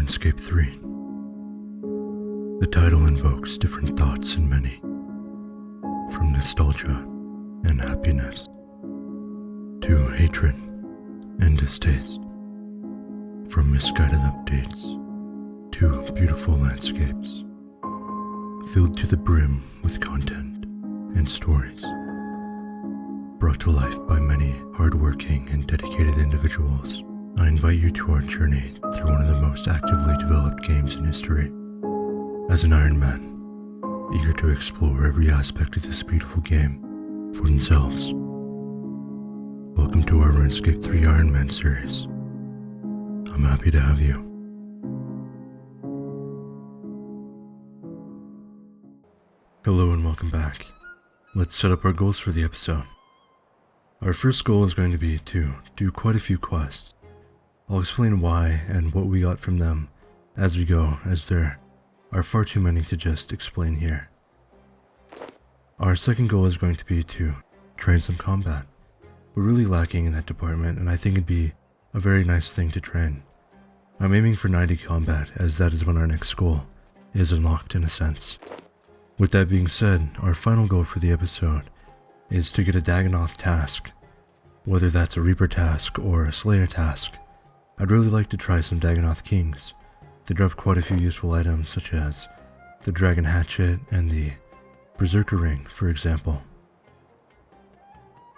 RuneScape 3. The title invokes different thoughts in many, from nostalgia and happiness to hatred and distaste, from misguided updates to beautiful landscapes filled to the brim with content and stories brought to life by many hardworking and dedicated individuals. I invite you to our journey through one of the most actively developed games in history. As an Ironman, eager to explore every aspect of this beautiful game for themselves. Welcome to our RuneScape 3 Ironman series. I'm happy to have you. Hello and welcome back. Let's set up our goals for the episode. Our first goal is going to be to do quite a few quests. I'll explain why and what we got from them as we go, as there are far too many to just explain here. Our second goal is going to be to train some combat. We're really lacking in that department, and I think it'd be a very nice thing to train. I'm aiming for 90 combat, as that is when our next goal is unlocked in a sense. With that being said, our final goal for the episode is to get a Dagonoth task. Whether that's a Reaper task or a Slayer task, I'd really like to try some Dagonoth Kings. They drop quite a few useful items such as the Dragon Hatchet and the Berserker Ring, for example.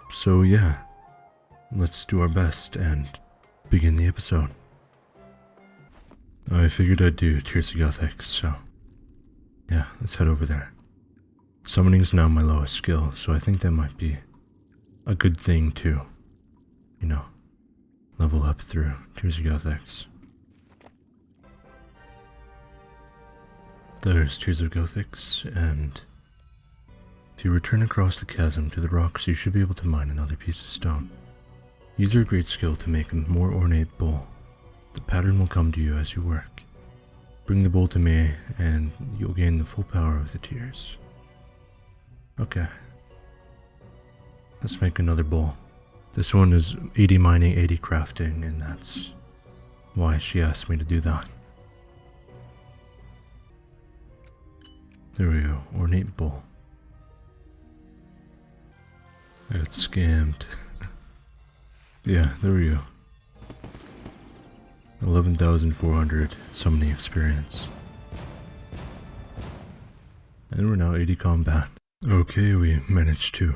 So yeah, let's do our best and begin the episode. I figured I'd do Tears of Gothic, so yeah, let's head over there. Summoning's now my lowest skill, so I think that might be a good thing to, level up through Tears of Gothics. There's Tears of Gothics, and if you return across the chasm to the rocks, you should be able to mine another piece of stone. Use your great skill to make a more ornate bowl. The pattern will come to you as you work. Bring the bowl to me, and you'll gain the full power of the tears. Okay. Let's make another bowl. This one is 80 mining, 80 crafting, and that's why she asked me to do that. There we go, ornate bowl. I got scammed. Yeah, there we go. 11,400 summoning experience. And we're now 80 combat. Okay, we managed to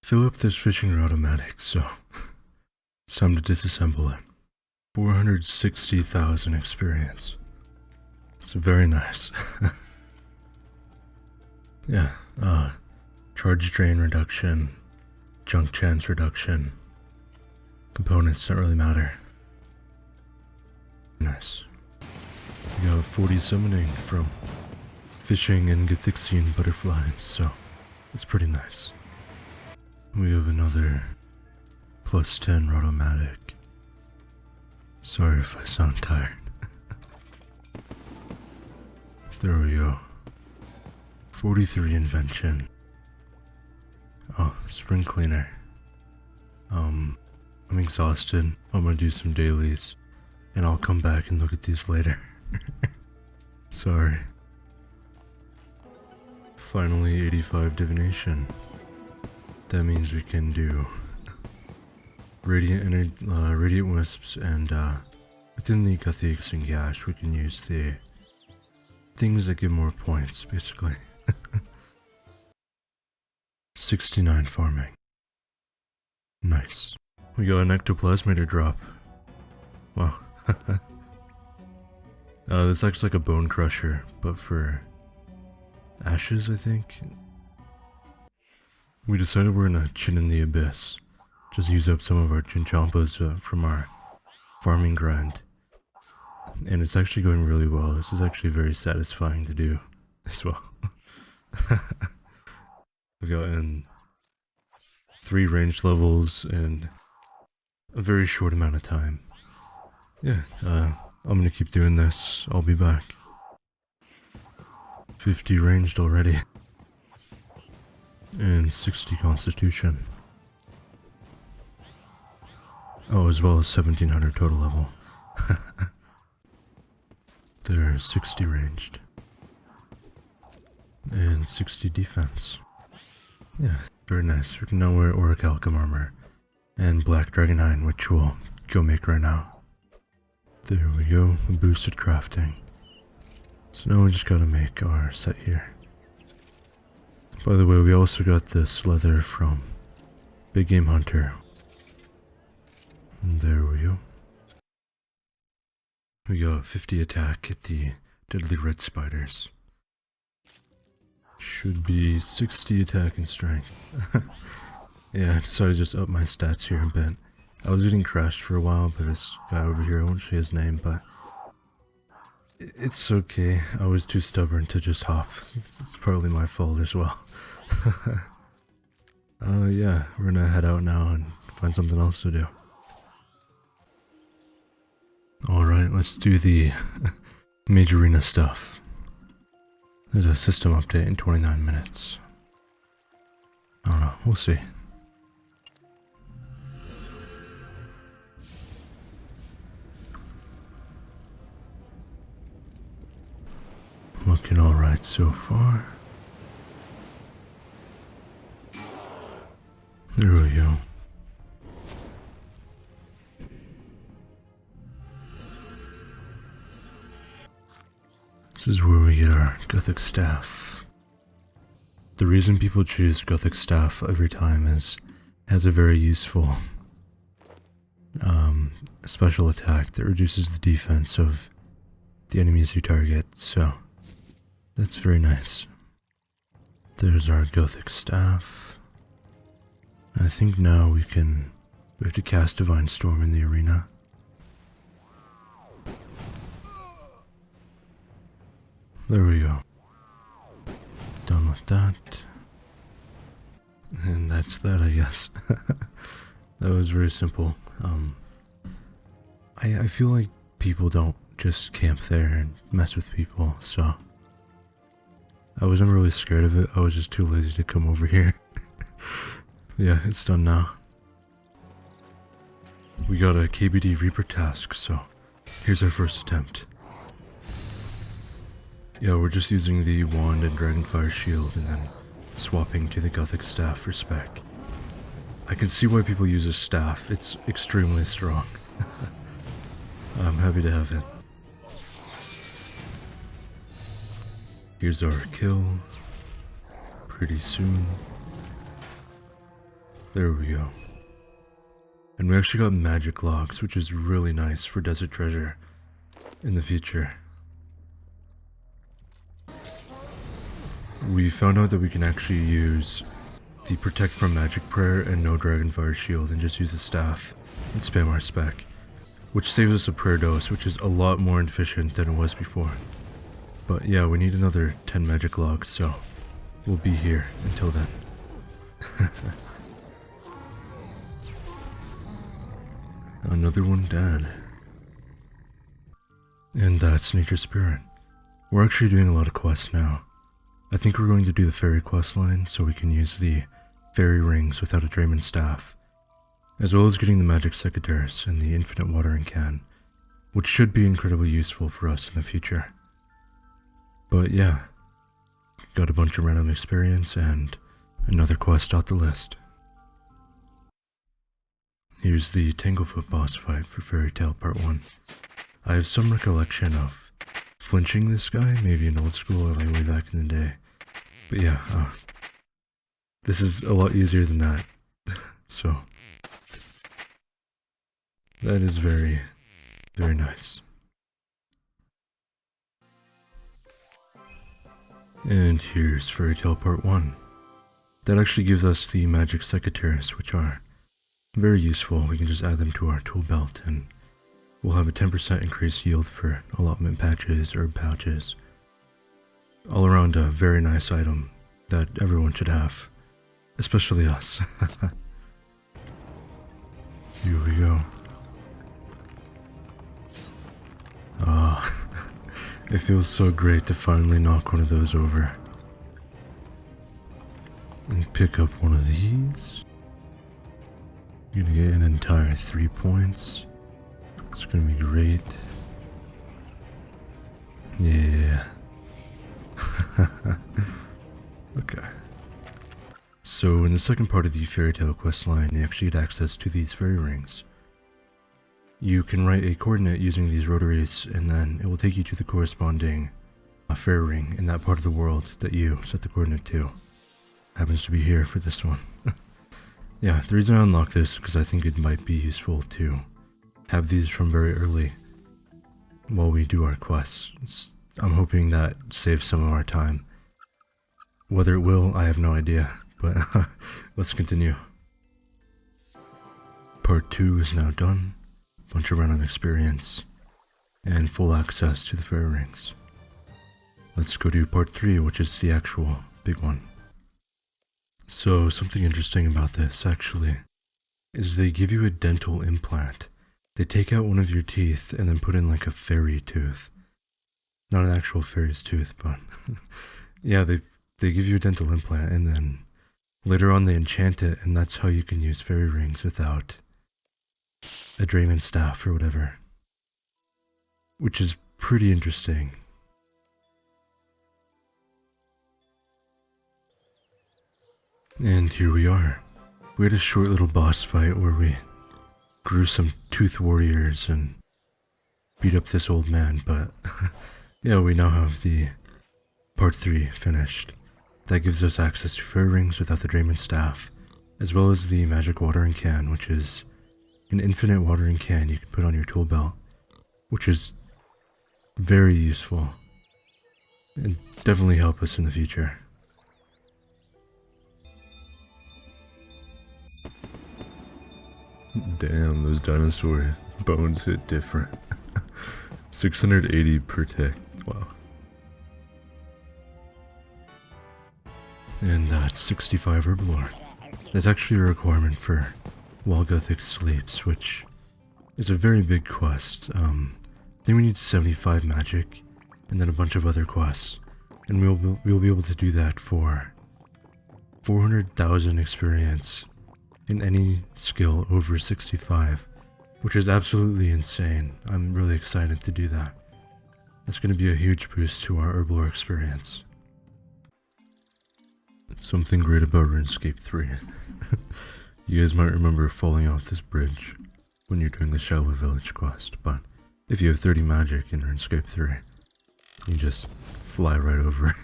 fill up this fishing rod automatic, so it's time to disassemble it. 460,000 experience. It's very nice. Yeah, charge drain reduction, junk chance reduction, components don't really matter. Nice. We got 40 summoning from fishing and Gothixian butterflies, so it's pretty nice. We have another plus 10 Rotomatic. Sorry if I sound tired. There we go. 43 invention. Oh, spring cleaner. I'm exhausted. I'm gonna do some dailies, and I'll come back and look at these later. Sorry. Finally, 85 divination. That means we can do radiant wisps, and within the Gothics and Gash, we can use the things that give more points, basically. 69 farming. Nice. We got an ectoplasmator drop. Wow. This acts like a bone crusher, but for ashes, I think. We decided we're gonna chin in the abyss. Just use up some of our chinchompas from our farming grind. And it's actually going really well. This is actually very satisfying to do as well. I've gotten 3 range levels in a very short amount of time. Yeah, I'm gonna keep doing this. I'll be back. 50 ranged already. And 60 constitution. Oh, as well as 1700 total level. They're 60 ranged. And 60 defense. Yeah, very nice. We can now wear Orichalcum armor and Black Dragonine, which we'll go make right now. There we go, boosted crafting. So now we just gotta make our set here. By the way, we also got this leather from Big Game Hunter. And there we go. We got 50 attack at the Deadly Red Spiders. Should be 60 attack and strength. Yeah, I decided to just up my stats here a bit. I was getting crashed for a while by this guy over here, I won't say his name, but it's okay. I was too stubborn to just hop. It's probably my fault as well. Yeah, we're gonna head out now and find something else to do. Alright, let's do the Mage Arena stuff. There's a system update in 29 minutes. I don't know, we'll see. Looking alright so far. There we go. This is where we get our Gothic Staff. The reason people choose Gothic Staff every time is it has a very useful special attack that reduces the defense of the enemies you target, so that's very nice. There's our Gothic Staff. I think now we have to cast Divine Storm in the arena. There we go. Done with that. And that's that, I guess. That was very simple. I feel like people don't just camp there and mess with people, so I wasn't really scared of it. I was just too lazy to come over here. Yeah, it's done now. We got a KBD Reaper task, so here's our first attempt. Yeah, we're just using the wand and Dragonfire shield and then swapping to the Gothic Staff for spec. I can see why people use a staff, it's extremely strong. I'm happy to have it. Here's our kill. Pretty soon. There we go. And we actually got magic logs, which is really nice for Desert Treasure in the future. We found out that we can actually use the Protect from Magic Prayer and no Dragonfire Shield and just use the staff and spam our spec, which saves us a prayer dose, which is a lot more efficient than it was before. But yeah, we need another 10 magic logs, so we'll be here until then. Another one dead. And that's Nature Spirit. We're actually doing a lot of quests now. I think we're going to do the fairy quest line so we can use the fairy rings without a Draymond staff, as well as getting the magic secateurs and the infinite watering can, which should be incredibly useful for us in the future. But yeah, got a bunch of random experience and another quest off the list. Here's the Tanglefoot boss fight for Fairy Tail Part 1. I have some recollection of flinching this guy, maybe in old school or like way back in the day. But yeah, this is a lot easier than that. So, that is very, very nice. And here's Fairy Tail Part 1. That actually gives us the magic secateurs, which are very useful. We can just add them to our tool belt and we'll have a 10% increased yield for allotment patches, herb pouches. All around a very nice item that everyone should have, especially us. Here we go. It feels so great to finally knock one of those over. And pick up one of these. You're gonna get an entire 3 points. It's gonna be great. Yeah. Okay. So in the second part of the fairy tale quest line, you actually get access to these fairy rings. You can write a coordinate using these rotaries, and then it will take you to the corresponding fairy ring in that part of the world that you set the coordinate to. Happens to be here for this one. Yeah, the reason I unlocked this is because I think it might be useful to have these from very early while we do our quests. I'm hoping that saves some of our time. Whether it will, I have no idea, but let's continue. Part 2 is now done. Bunch of random experience and full access to the fairy rings. Let's go to part 3, which is the actual big one. So something interesting about this actually is they give you a dental implant. They take out one of your teeth and then put in like a fairy tooth. Not an actual fairy's tooth, but yeah, they give you a dental implant and then later on they enchant it, and that's how you can use fairy rings without a Draymond staff or whatever. Which is pretty interesting. And here we are. We had a short little boss fight where we grew some tooth warriors and beat up this old man, but yeah, we now have the part 3 finished. That gives us access to fairy rings without the Draymond staff, as well as the magic watering can, which is an infinite watering can you can put on your tool belt, which is very useful and definitely help us in the future. Damn, those dinosaur bones hit different. 680 per tick, wow. And that's 65 herblore. That's actually a requirement for while Gothic sleeps, which is a very big quest. I think we need 75 magic, and then a bunch of other quests, and we'll be able to do that for 400,000 experience in any skill over 65, which is absolutely insane. I'm really excited to do that. That's going to be a huge boost to our herblore experience. Something great about RuneScape 3. You guys might remember falling off this bridge when you're doing the Shallow Village quest, but if you have 30 magic in RuneScape 3, you just fly right over it.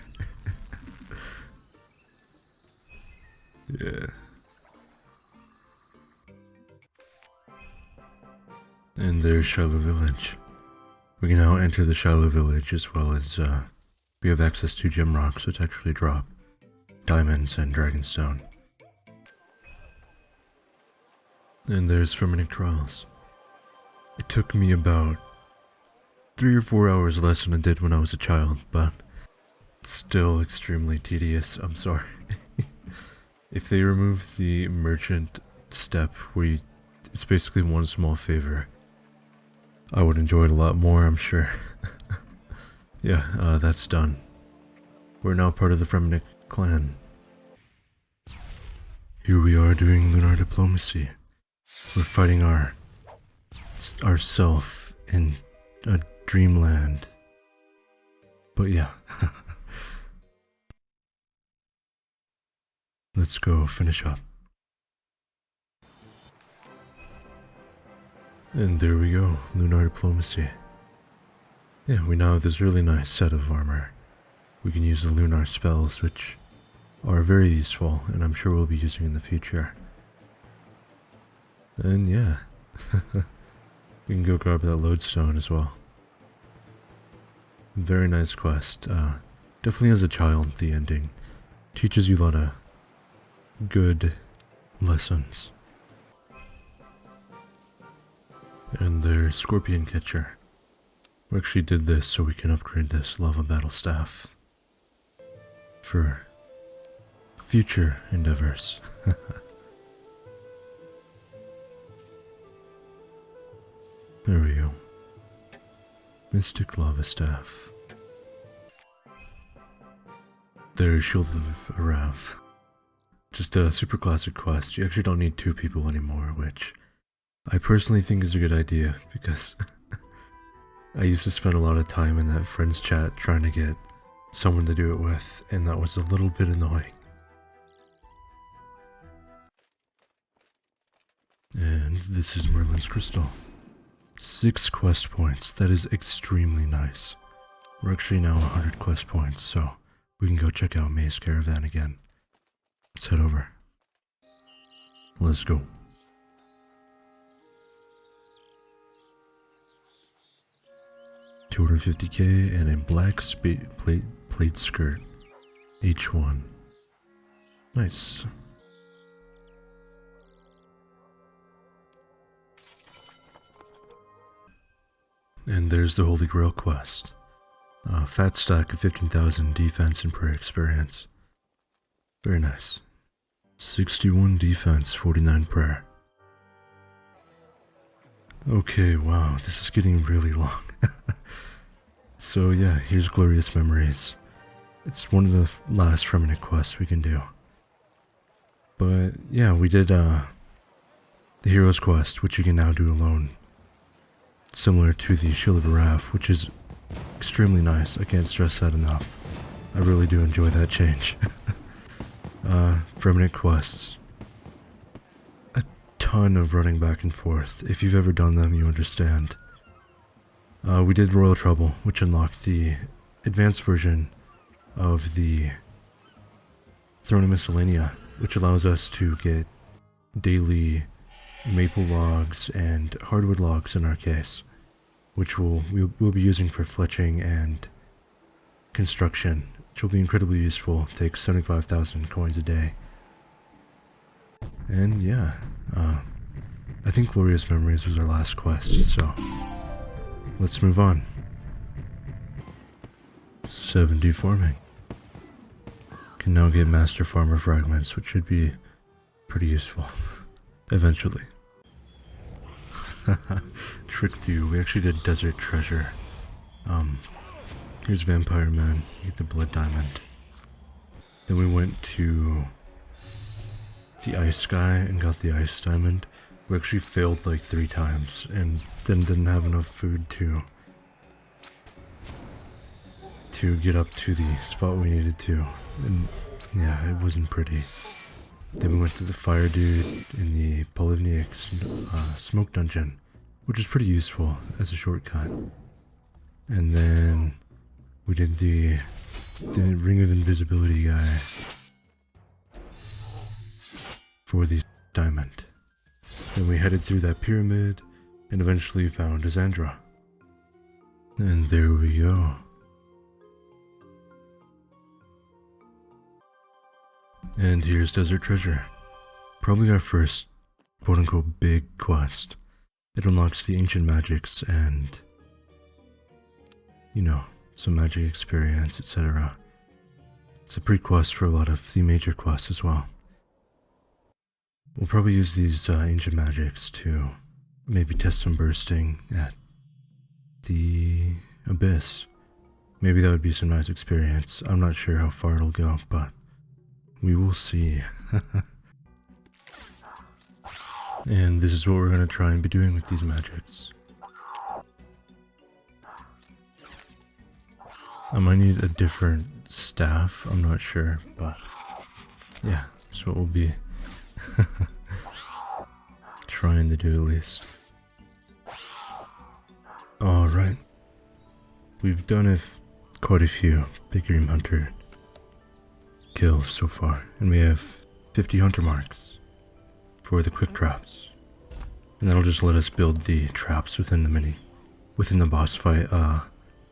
Yeah. And there's Shallow Village. We can now enter the Shallow Village, as well as we have access to gem rocks, which actually drop diamonds and dragonstone. And there's Fermenting Trials. It took me about 3 or 4 hours less than it did when I was a child, but still extremely tedious. I'm sorry. If they remove the merchant step where it's basically one small favor, I would enjoy it a lot more, I'm sure. Yeah, that's done. We're now part of the Fremenic clan. Here we are doing lunar diplomacy. We're fighting ourself in a dreamland. But yeah. Let's go finish up. And there we go, lunar diplomacy. Yeah, we now have this really nice set of armor. We can use the lunar spells, which are very useful, and I'm sure we'll be using in the future. And yeah, we can go grab that lodestone as well. Very nice quest. Definitely as a child, the ending teaches you a lot of good lessons. And there's Scorpion Catcher. We actually did this so we can upgrade this Lava Battle Staff for future endeavors. There we go. Mystic Lava Staff. There's Shield of Arav. Just a super classic quest. You actually don't need 2 people anymore, which I personally think is a good idea, because I used to spend a lot of time in that friends chat trying to get someone to do it with, and that was a little bit annoying. And this is Merlin's Crystal. 6 quest points, that is extremely nice. We're actually now 100 quest points, so we can go check out May's Caravan again. Let's head over. Let's go. $250k and a black plate skirt. H1. Nice. And there's the Holy Grail quest. Fat stack of 15,000 defense and prayer experience. Very nice. 61 defense, 49 prayer. Okay, wow, this is getting really long. So yeah, here's Glorious Memories. It's one of the last remnant quests we can do. But yeah, we did the Hero's Quest, which you can now do alone. Similar to the Shield of Araf, which is extremely nice. I can't stress that enough. I really do enjoy that change. Remnant quests. A ton of running back and forth. If you've ever done them, you understand. We did Royal Trouble, which unlocked the advanced version of the Throne of Miscellanea, which allows us to get daily maple logs and hardwood logs in our case, which we'll be using for fletching and construction, which will be incredibly useful. Takes 75,000 coins a day. And yeah, I think Glorious Memories was our last quest, so let's move on. 70 farming. Can now get Master Farmer fragments, which should be pretty useful eventually. Tricked you. We actually did Desert Treasure. Here's Vampire Man. You get the Blood Diamond. Then we went to the Ice Guy and got the Ice Diamond. We actually failed like 3 times and then didn't have enough food to get up to the spot we needed to. And yeah, it wasn't pretty. Then we went to the Fire Dude in the Polivniak Smoke Dungeon, which is pretty useful as a shortcut. And then we did the Ring of Invisibility guy for the diamond. Then we headed through that pyramid and eventually found Azandra. And there we go. And here's Desert Treasure. Probably our first quote-unquote big quest. It unlocks the ancient magics and, you know, some magic experience, etc. It's a pre-quest for a lot of the major quests as well. We'll probably use these ancient magics to maybe test some bursting at the Abyss. Maybe that would be some nice experience. I'm not sure how far it'll go, but we will see. And this is what we're going to try and be doing with these magics. I might need a different staff, I'm not sure, but yeah, that's what we'll be trying to do at least. Alright, we've done quite a few Big Dream Hunter kills so far, and we have 50 hunter marks for the quick traps, and that'll just let us build the traps within the boss fight a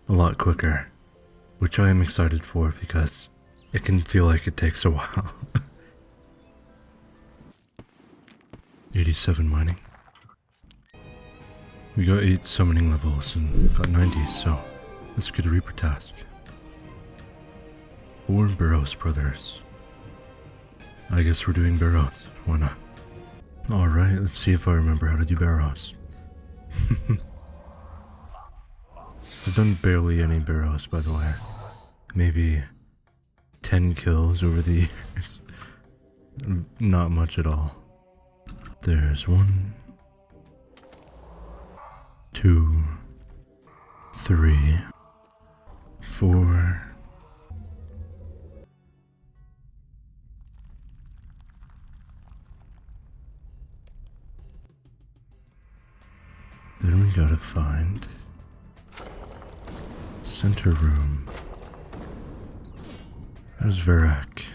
lot quicker, which I am excited for because it can feel like it takes a while. 87 mining. We got 8 summoning levels and got 90, so let's get a Reaper task. 4 Barrows Brothers. I guess we're doing barrows. Why not? Alright, let's see if I remember how to do barrows. I've done barely any barrows, by the way. Maybe 10 kills over the years. Not much at all. There's 1, 2, 3, 4. Then we gotta find center room. There's Verak.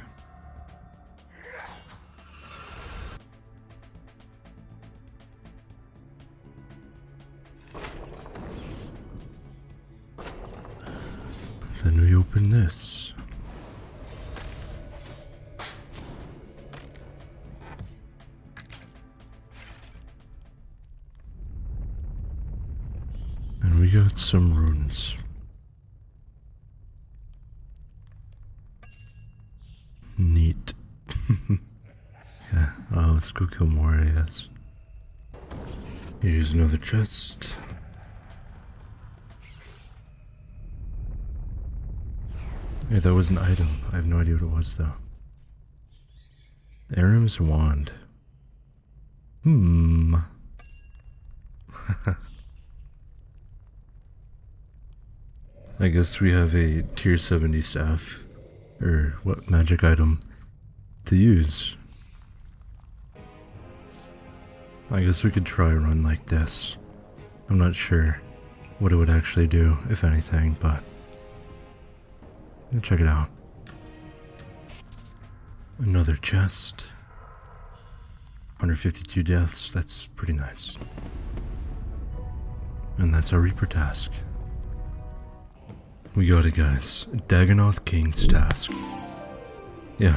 Then we open this. And we got some runes. Neat. Yeah, let's go kill more AS. Here's another chest. Yeah, that was an item. I have no idea what it was though. Aram's wand. I guess we have a tier 70 staff, or what magic item to use. I guess we could try a run like this. I'm not sure what it would actually do, if anything, but check it out. Another chest. 152 deaths, that's pretty nice. And that's our Reaper task. We got it, guys. Dagonoth King's task. Yeah,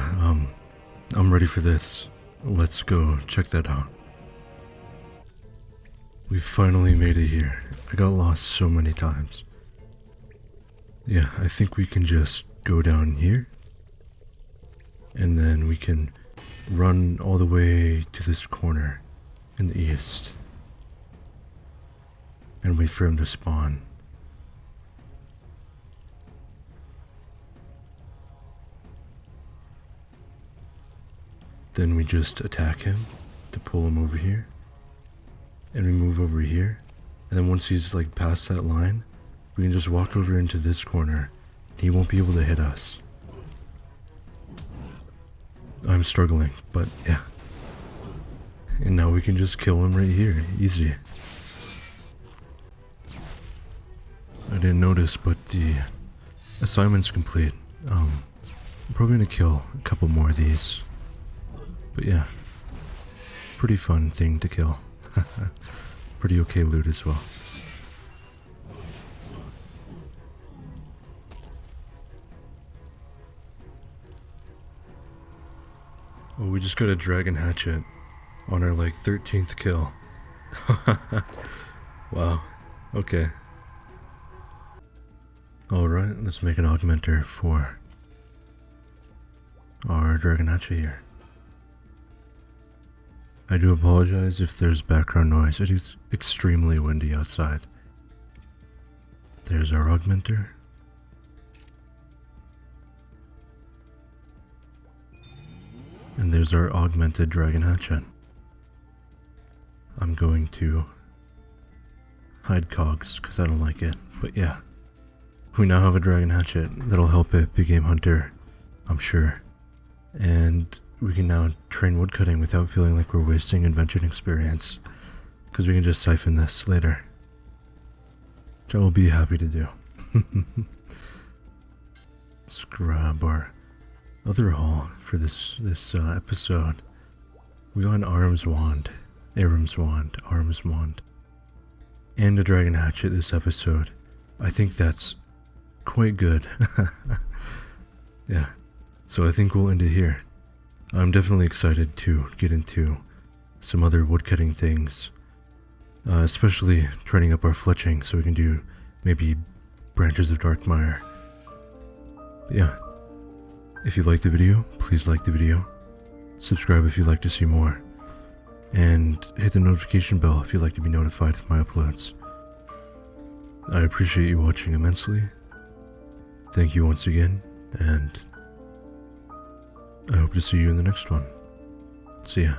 I'm ready for this. Let's go check that out. We finally made it here. I got lost so many times. Yeah, I think we can just go down here. And then we can run all the way to this corner in the east. And wait for him to spawn. Then we just attack him to pull him over here. And we move over here. And then once he's like past that line, we can just walk over into this corner. He won't be able to hit us. I'm struggling, but yeah. And now we can just kill him right here. Easy. I didn't notice, but the assignment's complete. I'm probably gonna kill a couple more of these. But yeah. Pretty fun thing to kill. Pretty okay loot as well. Oh, we just got a dragon hatchet on our like 13th kill. Wow. Okay. Alright, let's make an augmenter for our dragon hatchet here. I do apologize if there's background noise. It is extremely windy outside. There's our augmenter. And there's our augmented dragon hatchet. I'm going to hide cogs because I don't like it. But yeah, we now have a dragon hatchet that'll help a big game hunter, I'm sure. And we can now train woodcutting without feeling like we're wasting invention experience, because we can just siphon this later, which I will be happy to do. Let's grab our other haul for this episode. We got an Aram's wand, and a dragon hatchet this episode. I think that's quite good. Yeah, so I think we'll end it here. I'm definitely excited to get into some other woodcutting things, especially training up our fletching so we can do maybe branches of Darkmire. Yeah, if you liked the video, please like the video, subscribe if you'd like to see more, and hit the notification bell if you'd like to be notified of my uploads. I appreciate you watching immensely. Thank you once again, and I hope to see you in the next one. See ya.